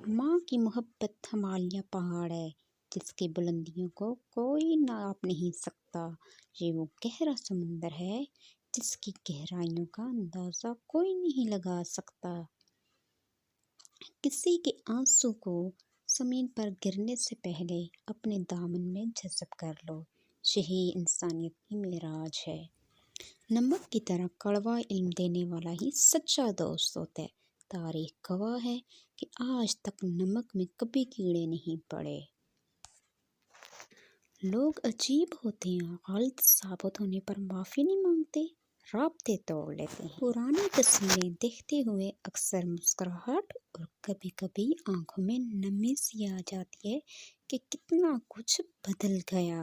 ماں کی محبت ہمالیہ پہاڑ ہے، جس کی بلندیوں کو کوئی ناپ نہیں سکتا۔ یہ وہ گہرا سمندر ہے جس کی گہرائیوں کا اندازہ کوئی نہیں لگا سکتا۔ کسی کے آنسو کو زمین پر گرنے سے پہلے اپنے دامن میں جذب کر لو، یہی انسانیت کی معراج ہے۔ نمک کی طرح کڑوا علم دینے والا ہی سچا دوست ہوتا ہے۔ تاریخ گواہ ہے کہ آج تک نمک میں کبھی کیڑے نہیں پڑے۔ لوگ عجیب ہوتے ہیں، غلط ثابت ہونے پر معافی نہیں مانگتے، رابطے توڑ لیتے ہیں۔ پرانی تصویریں دیکھتے ہوئے اکثر مسکراہٹ اور کبھی کبھی آنکھوں میں نمی سی آ جاتی ہے کہ کتنا کچھ بدل گیا۔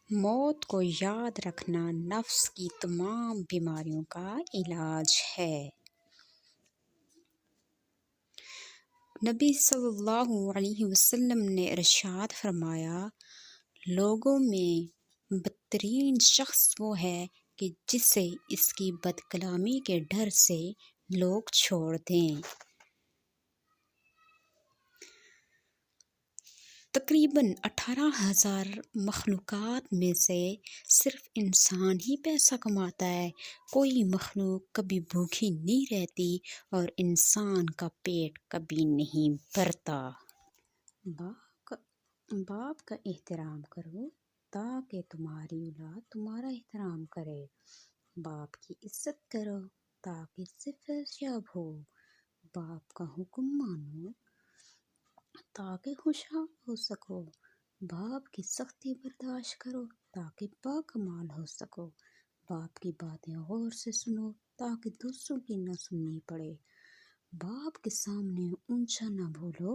موت کو یاد رکھنا نفس کی تمام بیماریوں کا علاج ہے۔ نبی صلی اللہ علیہ وسلم نے ارشاد فرمایا، لوگوں میں بدترین شخص وہ ہے کہ جسے اس کی بد کلامی کے ڈر سے لوگ چھوڑ دیں۔ تقریباً 18,000 مخلوقات میں سے صرف انسان ہی پیسہ کماتا ہے۔ کوئی مخلوق کبھی بھوکی نہیں رہتی اور انسان کا پیٹ کبھی نہیں بھرتا۔ باپ کا احترام کرو تاکہ تمہاری اولاد تمہارا احترام کرے۔ باپ کی عزت کرو تاکہ فیض یاب ہو۔ باپ کا حکم مانو تاکہ خوشحال ہو سکو۔ باپ کی سختی برداشت کرو تاکہ باکمال ہو سکو۔ باپ کی باتیں غور سے سنو تاکہ دوسروں کی نہ سننی پڑے۔ باپ کے سامنے اونچا نہ بولو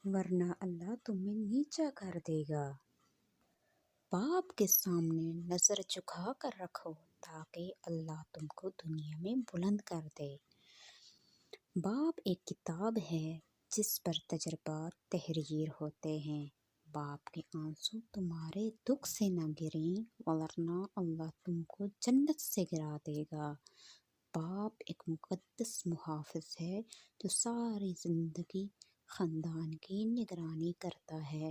ورنہ اللہ تمہیں نیچا کر دے گا۔ باپ کے سامنے نظر جھکا کر رکھو تاکہ اللہ تم کو دنیا میں بلند کر دے۔ باپ ایک کتاب ہے جس پر تجربات تحریر ہوتے ہیں۔ باپ کے آنسو تمہارے دکھ سے نہ گریں ورنہ اللہ تم کو جنت سے گرا دے گا۔ باپ ایک مقدس محافظ ہے جو ساری زندگی خاندان کی نگرانی کرتا ہے۔